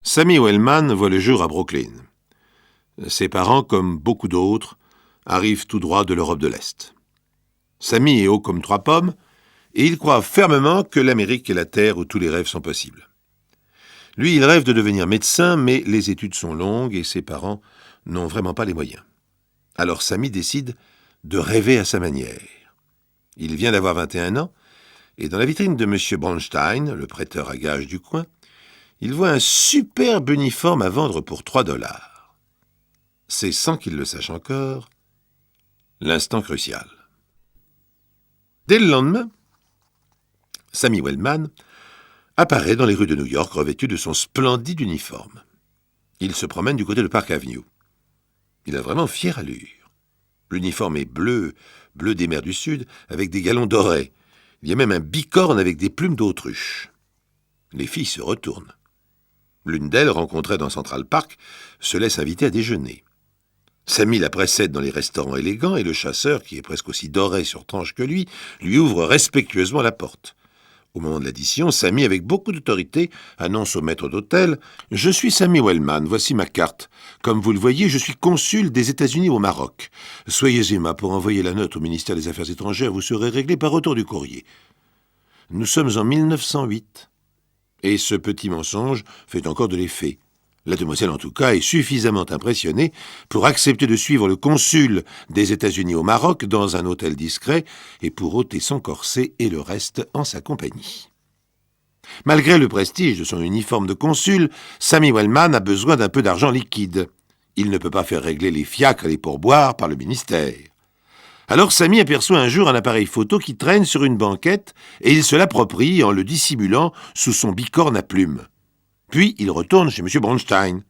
Sammy Wellman voit le jour à Brooklyn. Ses parents, comme beaucoup d'autres, arrivent tout droit de l'Europe de l'Est. Sammy est haut comme 3 pommes, et il croit fermement que l'Amérique est la terre où tous les rêves sont possibles. Lui, il rêve de devenir médecin, mais les études sont longues et ses parents n'ont vraiment pas les moyens. Alors Sammy décide de rêver à sa manière. Il vient d'avoir 21 ans, et dans la vitrine de M. Bronstein, le prêteur à gages du coin, il voit un superbe uniforme à vendre pour $3. C'est, sans qu'il le sache encore, l'instant crucial. Dès le lendemain, Sammy Wellman apparaît dans les rues de New York revêtu de son splendide uniforme. Il se promène du côté de Park Avenue. Il a vraiment fière allure. L'uniforme est bleu des mers du Sud, avec des galons dorés. Il y a même un bicorne avec des plumes d'autruche. Les filles se retournent. L'une d'elles, rencontrée dans Central Park, se laisse inviter à déjeuner. Sammy la précède dans les restaurants élégants et le chasseur, qui est presque aussi doré sur tranche que lui ouvre respectueusement la porte. Au moment de l'addition, Sammy, avec beaucoup d'autorité, annonce au maître d'hôtel « Je suis Sammy Wellman, voici ma carte. Comme vous le voyez, je suis consul des États-Unis au Maroc. Soyez aimable pour envoyer la note au ministère des Affaires étrangères, vous serez réglé par retour du courrier. » Nous sommes en 1908. Et ce petit mensonge fait encore de l'effet. La demoiselle, en tout cas, est suffisamment impressionnée pour accepter de suivre le consul des États-Unis au Maroc dans un hôtel discret et pour ôter son corset et le reste en sa compagnie. Malgré le prestige de son uniforme de consul, Sammy Wellman a besoin d'un peu d'argent liquide. Il ne peut pas faire régler les fiacres et les pourboires par le ministère. Alors Sammy aperçoit un jour un appareil photo qui traîne sur une banquette et il se l'approprie en le dissimulant sous son bicorne à plumes. Puis il retourne chez M. Bronstein.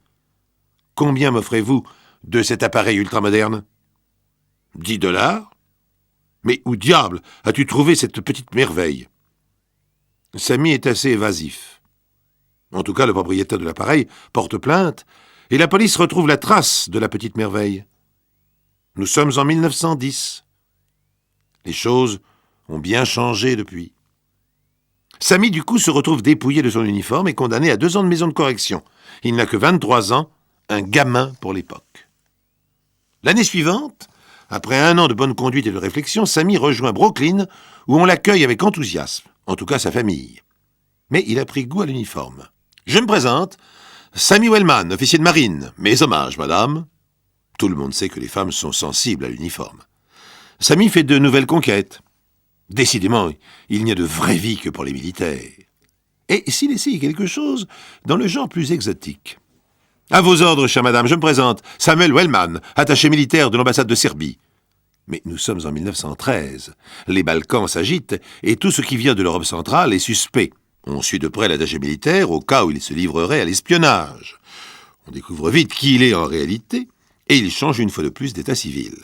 « Combien m'offrez-vous de cet appareil ultramoderne ?»« $10. »« Mais où diable as-tu trouvé cette petite merveille ?» Sammy est assez évasif. En tout cas, le propriétaire de l'appareil porte plainte et la police retrouve la trace de la petite merveille. Nous sommes en 1910. Les choses ont bien changé depuis. Sammy, du coup, se retrouve dépouillé de son uniforme et condamné à 2 ans de maison de correction. Il n'a que 23 ans, un gamin pour l'époque. L'année suivante, après 1 an de bonne conduite et de réflexion, Sammy rejoint Brooklyn, où on l'accueille avec enthousiasme, en tout cas sa famille. Mais il a pris goût à l'uniforme. « Je me présente, Sammy Wellman, officier de marine. Mes hommages, madame. » Tout le monde sait que les femmes sont sensibles à l'uniforme. Sammy fait de nouvelles conquêtes. Décidément, il n'y a de vraie vie que pour les militaires. Et s'il essaye quelque chose dans le genre plus exotique. « À vos ordres, chère madame, je me présente, Samuel Wellman, attaché militaire de l'ambassade de Serbie. » Mais nous sommes en 1913. Les Balkans s'agitent et tout ce qui vient de l'Europe centrale est suspect. On suit de près l'attaché militaire au cas où il se livrerait à l'espionnage. On découvre vite qui il est en réalité et il change une fois de plus d'état civil.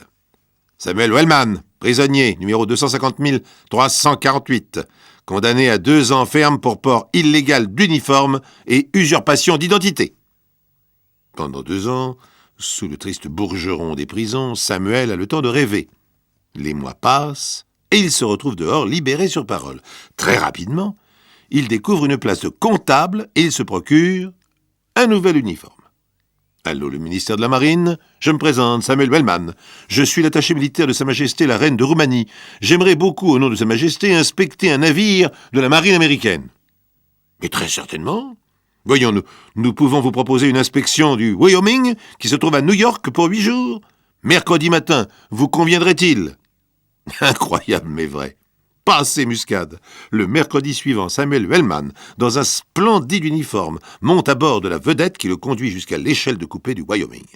Samuel Wellman, prisonnier, numéro 250 348, condamné à 2 ans ferme pour port illégal d'uniforme et usurpation d'identité. Pendant 2 ans, sous le triste bourgeron des prisons, Samuel a le temps de rêver. Les mois passent et il se retrouve dehors, libéré sur parole. Très rapidement, il découvre une place de comptable et il se procure un nouvel uniforme. Allô, le ministère de la Marine, je me présente, Samuel Wellman. Je suis l'attaché militaire de Sa Majesté la Reine de Roumanie. J'aimerais beaucoup, au nom de Sa Majesté, inspecter un navire de la marine américaine. Mais très certainement. Voyons, nous pouvons vous proposer une inspection du Wyoming, qui se trouve à New York pour 8 jours. Mercredi matin, vous conviendrait-il? Incroyable, mais vrai. Passé muscade. Le mercredi suivant, Samuel Wellman, dans un splendide uniforme, monte à bord de la vedette qui le conduit jusqu'à l'échelle de coupée du Wyoming.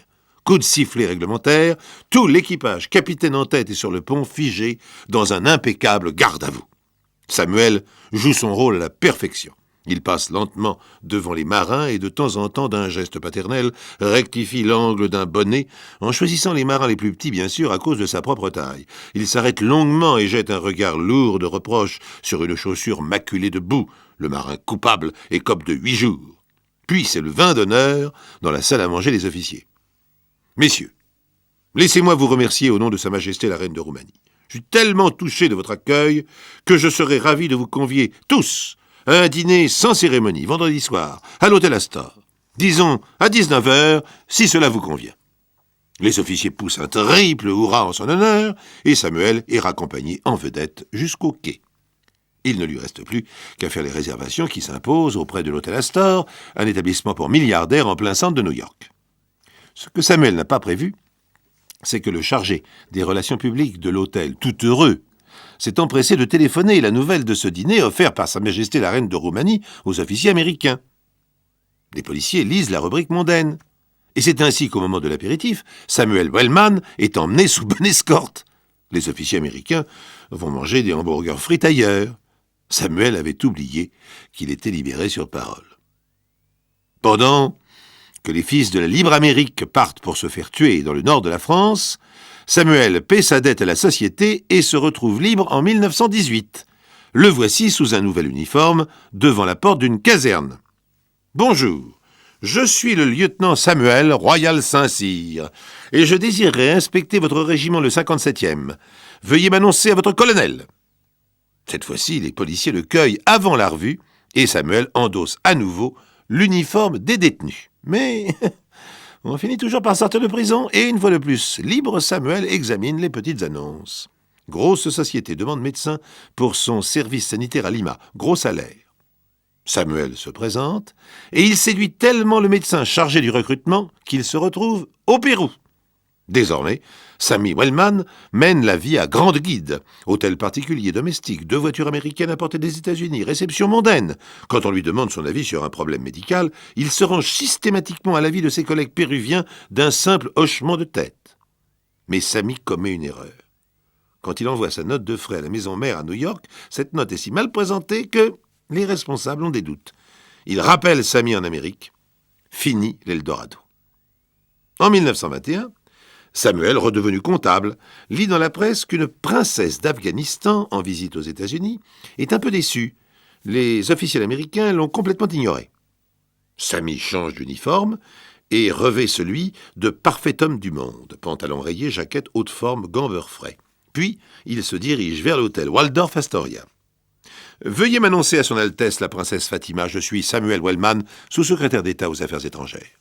Coup de sifflet réglementaire, tout l'équipage, capitaine en tête et sur le pont, figé dans un impeccable garde à vous. Samuel joue son rôle à la perfection. Il passe lentement devant les marins et de temps en temps, d'un geste paternel, rectifie l'angle d'un bonnet, en choisissant les marins les plus petits, bien sûr, à cause de sa propre taille. Il s'arrête longuement et jette un regard lourd de reproches sur une chaussure maculée de boue. Le marin coupable écope de 8 jours. Puis c'est le vin d'honneur dans la salle à manger des officiers. Messieurs, laissez-moi vous remercier au nom de Sa Majesté la Reine de Roumanie. Je suis tellement touché de votre accueil que je serais ravi de vous convier tous à un dîner sans cérémonie, vendredi soir, à l'hôtel Astor. Disons à 19 heures, si cela vous convient. » Les officiers poussent un triple hurrah en son honneur, et Samuel est raccompagné en vedette jusqu'au quai. Il ne lui reste plus qu'à faire les réservations qui s'imposent auprès de l'hôtel Astor, un établissement pour milliardaires en plein centre de New York. Ce que Samuel n'a pas prévu, c'est que le chargé des relations publiques de l'hôtel, tout heureux, s'est empressé de téléphoner la nouvelle de ce dîner offert par Sa Majesté la Reine de Roumanie aux officiers américains. Les policiers lisent la rubrique mondaine. Et c'est ainsi qu'au moment de l'apéritif, Samuel Wellman est emmené sous bonne escorte. Les officiers américains vont manger des hamburgers frites ailleurs. Samuel avait oublié qu'il était libéré sur parole. Pendant que les fils de la libre Amérique partent pour se faire tuer dans le nord de la France, Samuel paie sa dette à la société et se retrouve libre en 1918. Le voici sous un nouvel uniforme, devant la porte d'une caserne. « Bonjour, je suis le lieutenant Samuel Royal Saint-Cyr, et je désirerais inspecter votre régiment le 57e. Veuillez m'annoncer à votre colonel. » Cette fois-ci, les policiers le cueillent avant la revue, et Samuel endosse à nouveau l'uniforme des détenus. Mais on finit toujours par sortir de prison, et une fois de plus, libre, Samuel examine les petites annonces. Grosse société demande médecin pour son service sanitaire à Lima, gros salaire. Samuel se présente, et il séduit tellement le médecin chargé du recrutement qu'il se retrouve au Pérou. Désormais, Sammy Wellman mène la vie à grande guide. Hôtel particulier, domestique, 2 voitures américaines apportées des États-Unis, réception mondaine. Quand on lui demande son avis sur un problème médical, il se range systématiquement à l'avis de ses collègues péruviens d'un simple hochement de tête. Mais Sammy commet une erreur. Quand il envoie sa note de frais à la maison mère à New York, cette note est si mal présentée que les responsables ont des doutes. Il rappelle Sammy en Amérique. Fini l'Eldorado. En 1921, Samuel, redevenu comptable, lit dans la presse qu'une princesse d'Afghanistan en visite aux États-Unis est un peu déçue. Les officiels américains l'ont complètement ignoré. Sammy change d'uniforme et revêt celui de parfait homme du monde, pantalon rayé, jaquette haute forme, gants beurre frais. Puis, il se dirige vers l'hôtel Waldorf Astoria. « Veuillez m'annoncer à son Altesse la princesse Fatima, je suis Samuel Wellman, sous-secrétaire d'État aux Affaires étrangères. »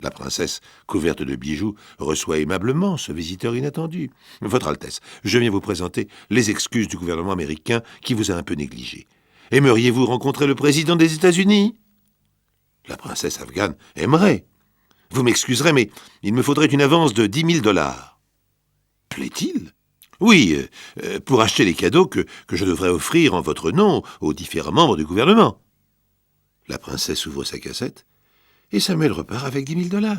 La princesse, couverte de bijoux, reçoit aimablement ce visiteur inattendu. « Votre Altesse, je viens vous présenter les excuses du gouvernement américain qui vous a un peu négligé. Aimeriez-vous rencontrer le président des États-Unis » La princesse afghane aimerait. « Vous m'excuserez, mais il me faudrait une avance de 10 000 $. » Plaît-il ? « Oui, pour acheter les cadeaux que je devrais offrir en votre nom aux différents membres du gouvernement. » La princesse ouvre sa cassette et Samuel repart avec 10 000 $.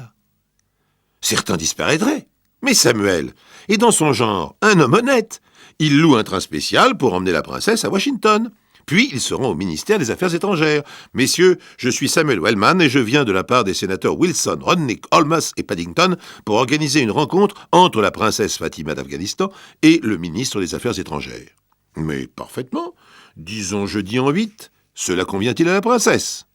Certains disparaîtraient, mais Samuel est dans son genre un homme honnête. Il loue un train spécial pour emmener la princesse à Washington. Puis ils se rend au ministère des Affaires étrangères. « Messieurs, je suis Samuel Wellman et je viens de la part des sénateurs Wilson, Rodnick, Olmos et Paddington pour organiser une rencontre entre la princesse Fatima d'Afghanistan et le ministre des Affaires étrangères. »« Mais parfaitement. Disons jeudi en 8. Cela convient-il à la princesse ?»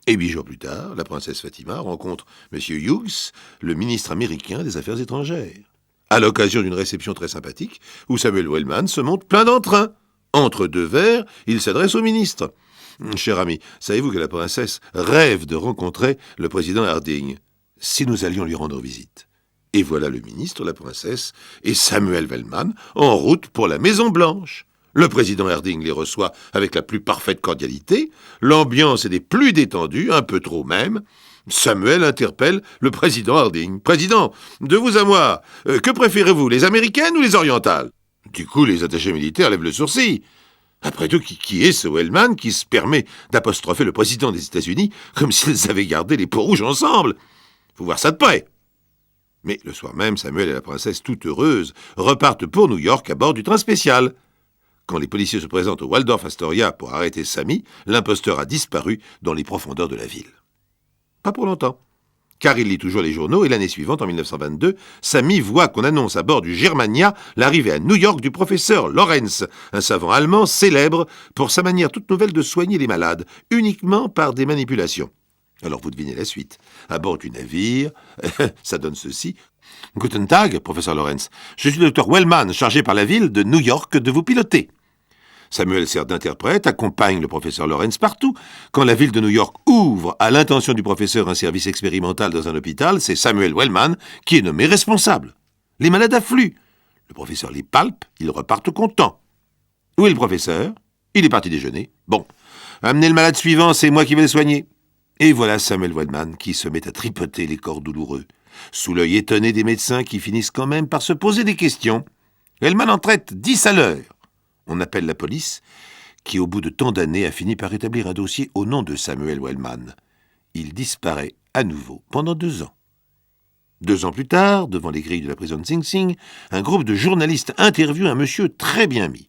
Et 8 jours plus tard, la princesse Fatima rencontre M. Hughes, le ministre américain des Affaires étrangères. À l'occasion d'une réception très sympathique, où Samuel Wellman se montre plein d'entrain. Entre 2 verres, il s'adresse au ministre. « Cher ami, savez-vous que la princesse rêve de rencontrer le président Harding, si nous allions lui rendre visite ?» Et voilà le ministre, la princesse et Samuel Wellman en route pour la Maison-Blanche. Le président Harding les reçoit avec la plus parfaite cordialité. L'ambiance est des plus détendues, un peu trop même. Samuel interpelle le président Harding. « Président, de vous à moi, que préférez-vous, les américaines ou les orientales ?» Du coup, les attachés militaires lèvent le sourcil. Après tout, qui est ce Wellman qui se permet d'apostropher le président des États-Unis comme s'ils avaient gardé les peaux rouges ensemble? Faut voir ça de près. Mais le soir même, Samuel et la princesse, toute heureuse, repartent pour New York à bord du train spécial. Quand les policiers se présentent au Waldorf Astoria pour arrêter Sammy, l'imposteur a disparu dans les profondeurs de la ville. Pas pour longtemps, car il lit toujours les journaux et l'année suivante, en 1922, Sammy voit qu'on annonce à bord du Germania l'arrivée à New York du professeur Lorenz, un savant allemand célèbre pour sa manière toute nouvelle de soigner les malades, uniquement par des manipulations. Alors vous devinez la suite. À bord du navire, ça donne ceci. « Guten Tag, professeur Lorenz. Je suis le docteur Wellman, chargé par la ville de New York de vous piloter. » Samuel sert d'interprète, accompagne le professeur Lawrence partout. Quand la ville de New York ouvre à l'intention du professeur un service expérimental dans un hôpital, c'est Samuel Wellman qui est nommé responsable. Les malades affluent. Le professeur les palpe, ils repartent contents. Où est le professeur? Il est parti déjeuner. Bon, amenez le malade suivant, c'est moi qui vais le soigner. Et voilà Samuel Wellman qui se met à tripoter les corps douloureux, sous l'œil étonné des médecins qui finissent quand même par se poser des questions. Wellman en traite 10 à l'heure. On appelle la police, qui au bout de tant d'années a fini par établir un dossier au nom de Samuel Wellman. Il disparaît à nouveau pendant 2 ans. 2 ans plus tard, devant les grilles de la prison de Sing Sing, un groupe de journalistes interviewe un monsieur très bien mis.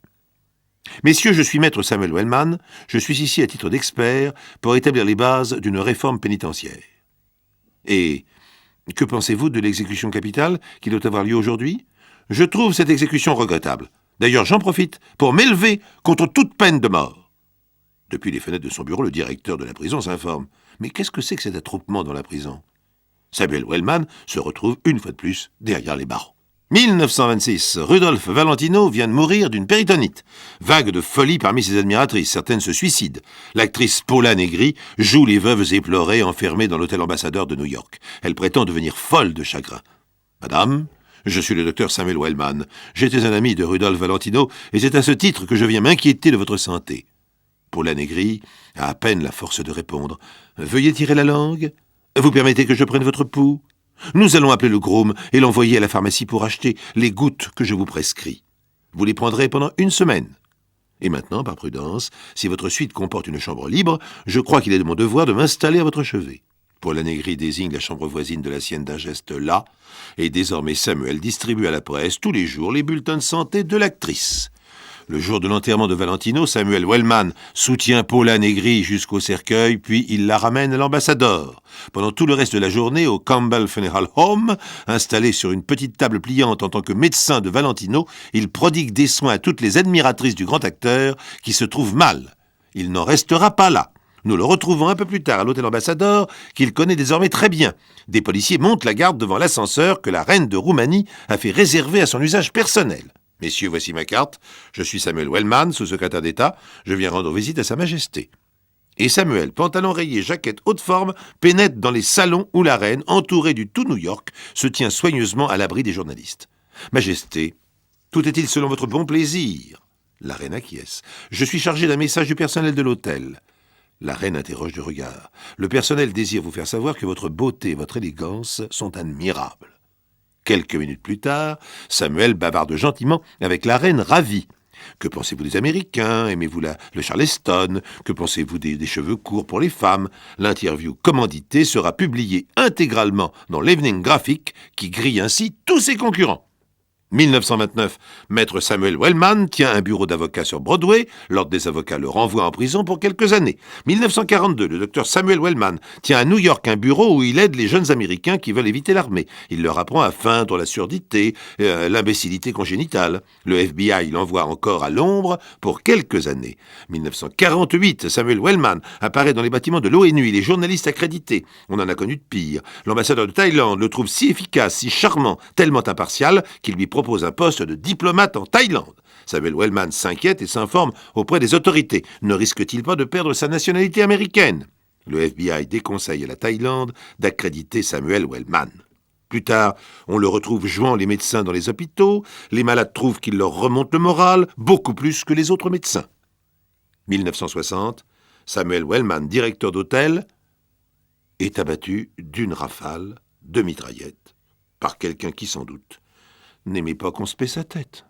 « Messieurs, je suis maître Samuel Wellman, je suis ici à titre d'expert pour établir les bases d'une réforme pénitentiaire. Et que pensez-vous de l'exécution capitale qui doit avoir lieu aujourd'hui? Je trouve cette exécution regrettable. D'ailleurs, j'en profite pour m'élever contre toute peine de mort. » Depuis les fenêtres de son bureau, le directeur de la prison s'informe. Mais qu'est-ce que c'est que cet attroupement dans la prison? Samuel Wellman se retrouve une fois de plus derrière les barreaux. 1926, Rudolph Valentino vient de mourir d'une péritonite. Vague de folie parmi ses admiratrices, certaines se suicident. L'actrice Paula Negri joue les veuves éplorées enfermées dans l'hôtel ambassadeur de New York. Elle prétend devenir folle de chagrin. « Madame, je suis le docteur Samuel Wellman. J'étais un ami de Rudolph Valentino et c'est à ce titre que je viens m'inquiéter de votre santé. » Paula Negri a à peine la force de répondre. « Veuillez tirer la langue. Vous permettez que je prenne votre pouls? Nous allons appeler le groom et l'envoyer à la pharmacie pour acheter les gouttes que je vous prescris. Vous les prendrez pendant 1 semaine. Et maintenant, par prudence, si votre suite comporte une chambre libre, je crois qu'il est de mon devoir de m'installer à votre chevet. » Paula Negri désigne la chambre voisine de la sienne d'un geste là, et désormais Samuel distribue à la presse tous les jours les bulletins de santé de l'actrice. Le jour de l'enterrement de Valentino, Samuel Wellman soutient Paula Negri jusqu'au cercueil, puis il la ramène à l'ambassadeur. Pendant tout le reste de la journée, au Campbell Funeral Home, installé sur une petite table pliante en tant que médecin de Valentino, il prodigue des soins à toutes les admiratrices du grand acteur qui se trouvent mal. Il n'en restera pas là. Nous le retrouvons un peu plus tard à l'hôtel ambassadeur, qu'il connaît désormais très bien. Des policiers montent la garde devant l'ascenseur que la reine de Roumanie a fait réserver à son usage personnel. « Messieurs, voici ma carte. Je suis Samuel Wellman, sous-secrétaire d'État. Je viens rendre visite à Sa Majesté. » Et Samuel, pantalon rayé, jaquette haute forme, pénètre dans les salons où la reine, entourée du tout New York, se tient soigneusement à l'abri des journalistes. « Majesté, tout est-il selon votre bon plaisir ?» La reine acquiesce. « Je suis chargé d'un message du personnel de l'hôtel. » La reine interroge du regard. « Le personnel désire vous faire savoir que votre beauté et votre élégance sont admirables. » Quelques minutes plus tard, Samuel bavarde gentiment avec la reine ravie. « Que pensez-vous des Américains? Aimez-vous le Charleston? Que pensez-vous des cheveux courts pour les femmes ?» L'interview commanditée sera publiée intégralement dans l'Evening Graphic, qui grille ainsi tous ses concurrents. 1929, maître Samuel Wellman tient un bureau d'avocat sur Broadway. L'ordre des avocats le renvoie en prison pour quelques années. 1942, le docteur Samuel Wellman tient à New York un bureau où il aide les jeunes Américains qui veulent éviter l'armée. Il leur apprend à feindre la surdité, l'imbécilité congénitale. Le FBI l'envoie encore à l'ombre pour quelques années. 1948, Samuel Wellman apparaît dans les bâtiments de l'ONU. Il est journaliste accrédité. On en a connu de pire. L'ambassadeur de Thaïlande le trouve si efficace, si charmant, tellement impartial qu'il lui propose un poste de diplomate en Thaïlande. Samuel Wellman s'inquiète et s'informe auprès des autorités. Ne risque-t-il pas de perdre sa nationalité américaine? Le FBI déconseille à la Thaïlande d'accréditer Samuel Wellman. Plus tard, on le retrouve jouant les médecins dans les hôpitaux. Les malades trouvent qu'il leur remonte le moral, beaucoup plus que les autres médecins. 1960, Samuel Wellman, directeur d'hôtel, est abattu d'une rafale de mitraillette par quelqu'un qui, sans doute, n'aimait pas qu'on se paie sa tête.